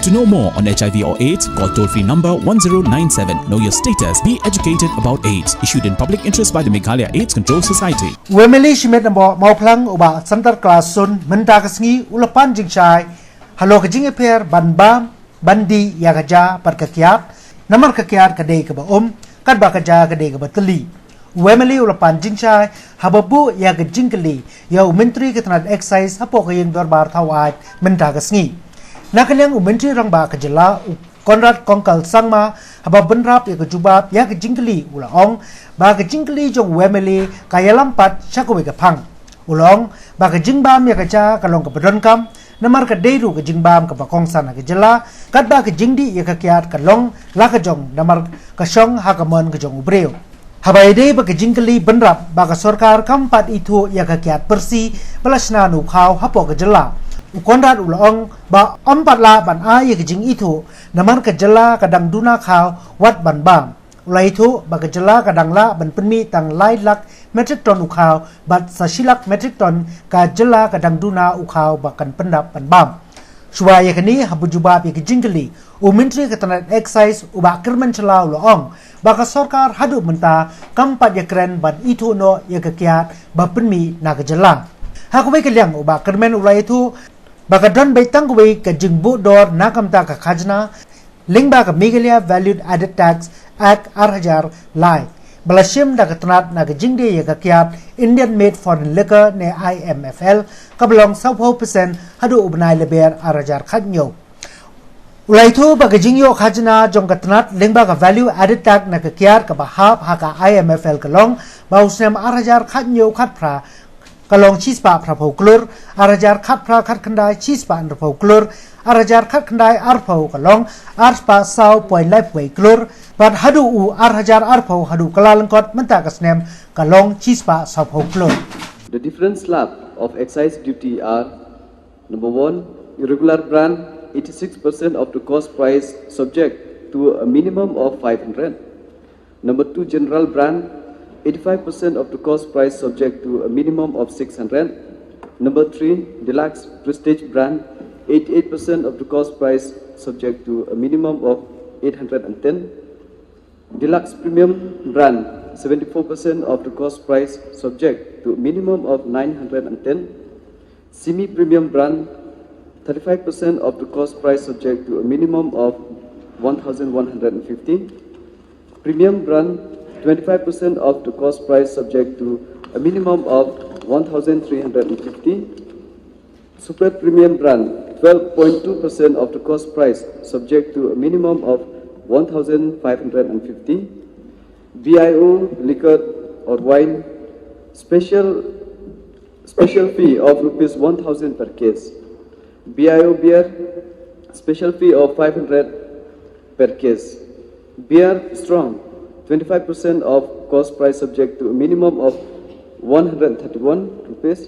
To know more on HIV or AIDS, call toll-free number 1097. Know your status. Be educated about AIDS. Issued in public interest by the Meghalaya AIDS Control Society. Wemeli shimet nabo mauplang uba Santa Claus sun menta kasngi ulapan jingchai halo kajing eper banbam bandi yagaja par Kyiad namar Kyiad kadai ke ba kad ba kaja kadai ke ba teli Wemeli ulapan jingchai hababu yagajingkeli ya menteri ketenat excise hapo kayeng dorbar thawat menta kasngi nakaliang menteri rang ba kajela Konrad Kongkal Sangma haba benrap ya kejubab ya kejingkeli ulaong ba kejingkeli jong Wemeli kaya lampat syakowe kepang ulong ba kejingbam ya kaca kalong kebedon kam namar kadeiru kejingbam kebakong sana kejela kat ba kejingdi ya Kyiad kalong la kejong namar kasyong hakamon kejong ubreo haba ide ba kejingkeli benrap ba Sorkar kampat Ithuh ya Kyiad Pyrsi belasna nu khaw hapo kejela Konrad ulong ba empat la ban a ye kejing Ithuh namar kejela kadang duna khaw wat ban bam ulai Ithuh ba kejela kadang la ban penmi tang lai lak metric ton ukhaw bat sasilak metric ton ka jela kadang duna ukhaw bakan pendap ban bam suwa ye kini habujubab ye kejingkeli menteri ketenat excise uba kermen celau ulong ba Sorkar hadu menta kampat ye keren ban Ithuh no ye Kyiad ba penmi na kejela hakuwe keliang uba kermen ulai Ithuh Bakadon baitang kuwe ka jingbu dor nakamta ka khajna lingba ka Meghalaya Value Added Tax Act 2000 lai balashim da katnat na ka jingde ya Kyiad Indian Made Foreign Liquor ne IMFL kablong 70% hadu ubnai leber 2000 khatnyo ulai thu ba ka jingyo khajna jong katnat lingba ka Value Added Tax na ka Kyiad ka bahap ha ka IMFL kalong ba usnem 2000 khatnyo khatpra kalong chispa prapau klur arajar khat pra khat khandai chispa prapau klur arajar khat khandai arpau kalong arspa saw point life way klur but hadu u arajar arpau hadu kalalangkot menta kasnem kalong chispa sapau klur. The different slab of excise duty are: number 1, irregular brand 86% of the cost price subject to a minimum of 500. Number 2, general brand 85% of the cost price subject to a minimum of 600. Number 3, deluxe prestige brand 88% of the cost price subject to a minimum of 810. Deluxe premium brand 74% of the cost price subject to a minimum of 910. Semi-premium brand 35% of the cost price subject to a minimum of 1150. Premium brand 25% of the cost price subject to a minimum of 1,350. Super premium brand 12.2% of the cost price subject to a minimum of 1,550. BIO liquor or wine special fee of rupees 1,000 per case. BIO beer special fee of 500 per case. Beer strong 25% of cost price subject to a minimum of 131 rupees.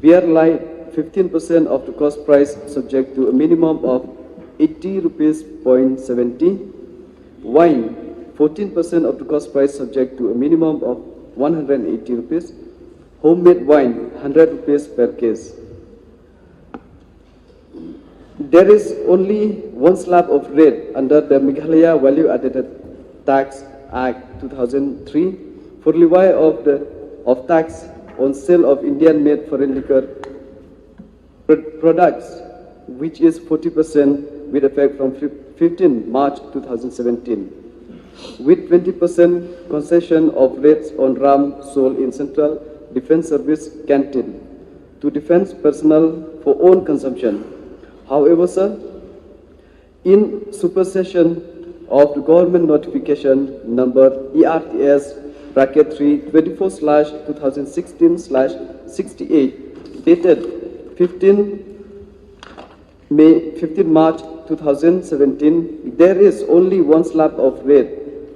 Beer light 15% of the cost price subject to a minimum of 80 rupees point 70. Wine 14% of the cost price subject to a minimum of 180 rupees. Homemade wine 100 rupees per case. There is only one slab of rate under the Meghalaya Value Added Tax Act 2003 for levy of tax on sale of Indian-made foreign liquor products, which is 40% with effect from 15 March 2017, with 20% concession of rates on rum sold in Central Defence Service canteen to defence personnel for own consumption. However, sir, in supersession of the government notification number ERTS bracket 3 24/2016/68 dated 15 March 2017, there is only one slab of rate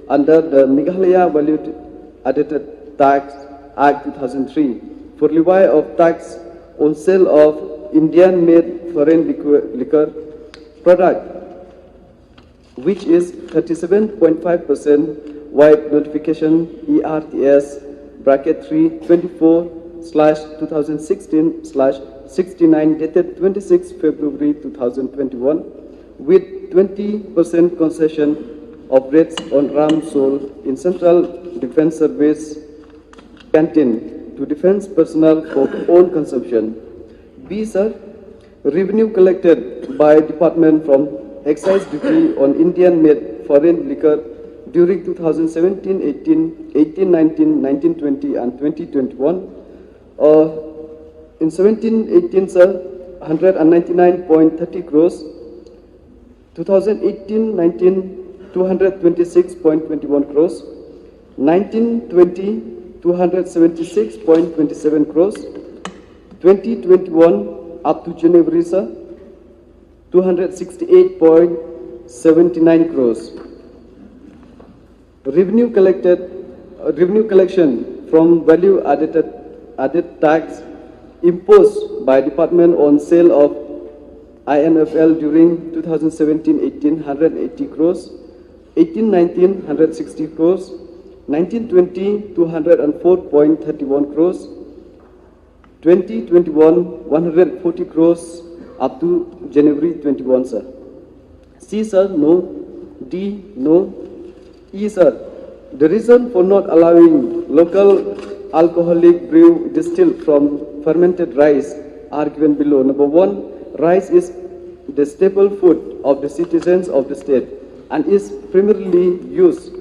under the Meghalaya Value Added Tax Act 2003 for levy of tax on sale of Indian-made foreign liquor product, which is 37.5%, wide notification ERTS bracket 3 24/2016/69 dated 26 February 2021 with 20% concession of rates on ram sold in Central Defense Service canteen to defense personnel for own consumption. B, sir, revenue collected by department from excise duty on Indian-made foreign liquor during 2017, 18, 19, 19, 20, and 2021. In 17-18, sir, 199.30 crores. 2018-19, 226.21 crores. 19-20, 276.27 crores. 2021 up to January, sir, 268.79 crores. Revenue collection from value added tax imposed by department on sale of INFL during 2017-18, 180 crores. 18-19, 160 crores. 19-20, 204.31 crores. 2021, 140 crores up to January 21, sir. C, sir, no. D, no. E, sir, the reason for not allowing local alcoholic brew distilled from fermented rice are given below. Number 1, rice is the staple food of the citizens of the state and is primarily used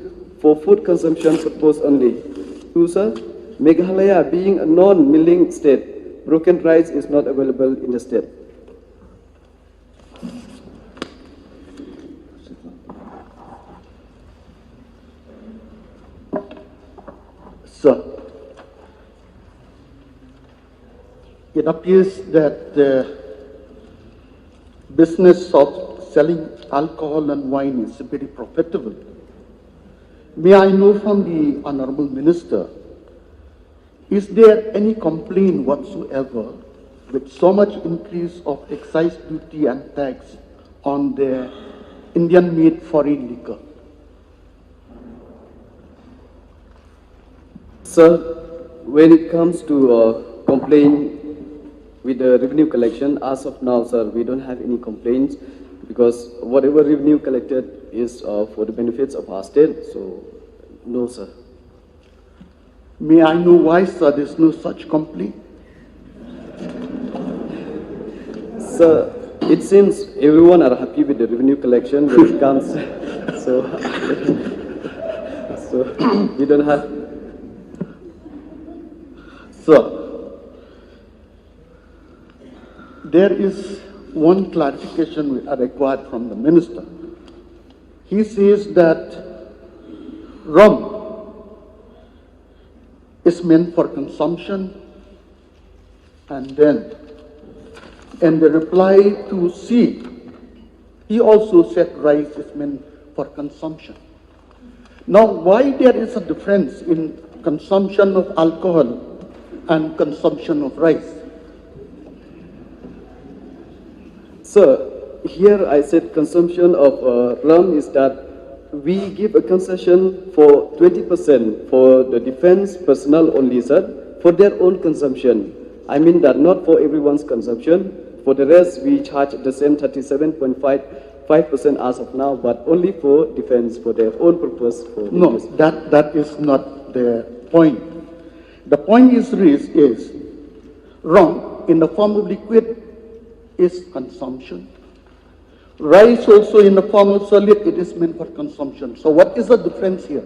for food consumption purpose only. 2, sir, Meghalaya being a non-milling state, broken rice is not available in the state. Sir, it appears that the business of selling alcohol and wine is very profitable. May I know from the Honorable Minister, is there any complaint whatsoever with so much increase of excise duty and tax on the Indian-made foreign liquor? Sir, when it comes to complaint with the revenue collection, as of now, sir, we don't have any complaints because whatever revenue collected is for the benefits of our state, so no, sir. May I know why, sir, there's no such complaint? Sir, it seems everyone are happy with the revenue collection when it comes, so we don't have. Sir, there is one clarification we are required from the Minister. He says that rum is meant for consumption, and then in the reply to C, he also said rice is meant for consumption. Now, why there is a difference in consumption of alcohol and consumption of rice? Sir, here I said consumption of rum is that we give a concession for 20% for the defense personnel only, sir, for their own consumption. I mean that not for everyone's consumption. For the rest, we charge the same 37.5% as of now, but only for defense, for their own purpose. No, that is not the point. The point is rum in the form of liquid is consumption. Rice also in the form of solid, it is meant for consumption. So what is the difference here?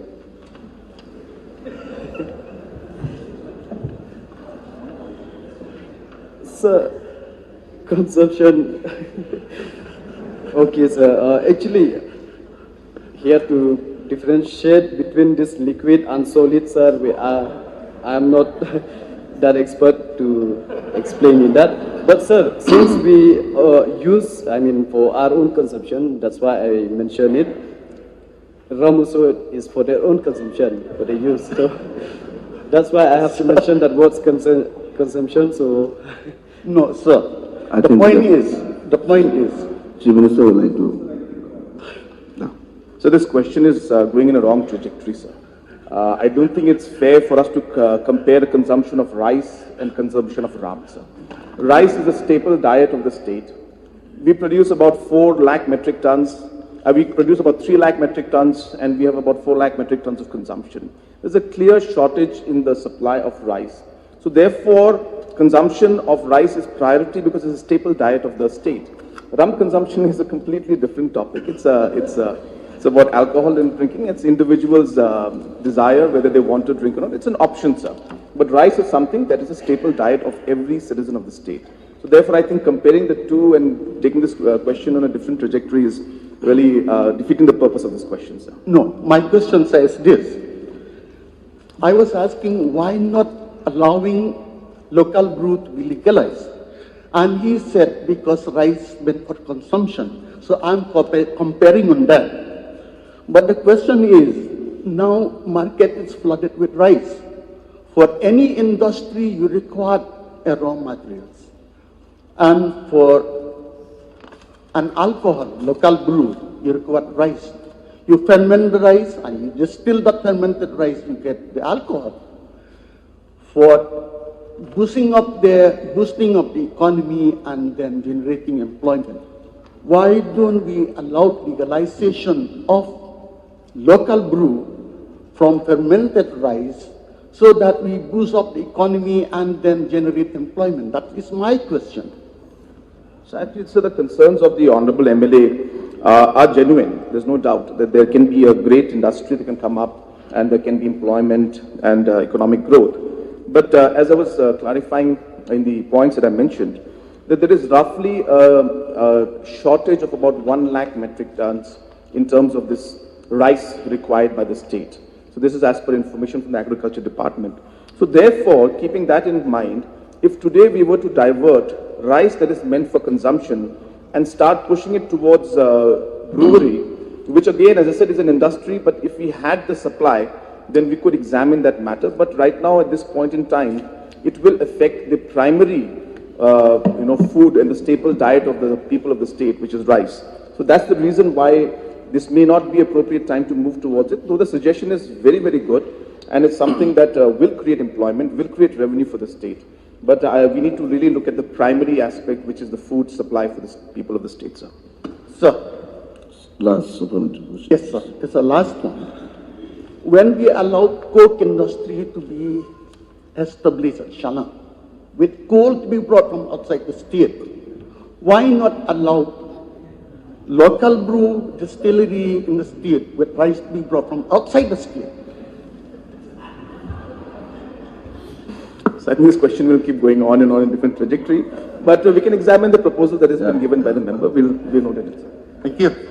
Sir, consumption. Okay, sir. Actually, here to differentiate between this liquid and solid, sir, I am not that expert to explain in that. But sir, since we use, for our own consumption, that's why I mentioned it. Rum also is for their own consumption, for their use. So that's why I have to mention that word's consumption. So no, sir. The point is, Chief Minister would like to. No. So this question is going in a wrong trajectory, sir. I don't think it's fair for us to compare the consumption of rice and consumption of ram, sir. Rice is a staple diet of the state. we produce about 4 lakh metric tons. We produce about 3 lakh metric tons, and we have about 4 lakh metric tons of consumption. There's a clear shortage in the supply of rice. So therefore, consumption of rice is priority because it's a staple diet of the state. Rum consumption is a completely different topic. It's about alcohol and drinking. It's individuals' desire whether they want to drink or not. It's an option, sir. But rice is something that is a staple diet of every citizen of the state. So therefore, I think comparing the two and taking this question on a different trajectory is really defeating the purpose of this question, sir. No, my question says this. I was asking why not allowing local brew to be legalized? And he said because rice meant for consumption. So I'm comparing on that. But the question is, now market is flooded with rice. For any industry, you require raw materials. And for an alcohol, local brew, you require rice. You ferment the rice and you distill the fermented rice, you get the alcohol. For boosting up the economy and then generating employment, why don't we allow legalization of local brew from fermented rice so that we boost up the economy and then generate employment? That is my question. So actually, so the concerns of the Honorable MLA are genuine. There's no doubt that there can be a great industry that can come up and there can be employment and economic growth. But as I was clarifying in the points that I mentioned, that there is roughly a shortage of about 1 lakh metric tons in terms of this rice required by the state. So this is as per information from the Agriculture Department. So therefore, keeping that in mind, if today we were to divert rice that is meant for consumption and start pushing it towards brewery, which again, as I said, is an industry, but if we had the supply, then we could examine that matter. But right now, at this point in time, it will affect the primary, food and the staple diet of the people of the state, which is rice. So that's the reason why this may not be appropriate time to move towards it, though the suggestion is very, very good, and it's something that will create employment, will create revenue for the state. But we need to really look at the primary aspect, which is the food supply for the people of the state, sir. Sir. Last supplementary question. Yes, sir. It's the last one. When we allowed coke industry to be established at Shillong, with coal to be brought from outside the state, why not allow local brew distillery in the state with rice to be brought from outside the state? So I think this question will keep going on and on in different trajectory, but we can examine the proposal that has been given by the member. We'll note it. Thank you.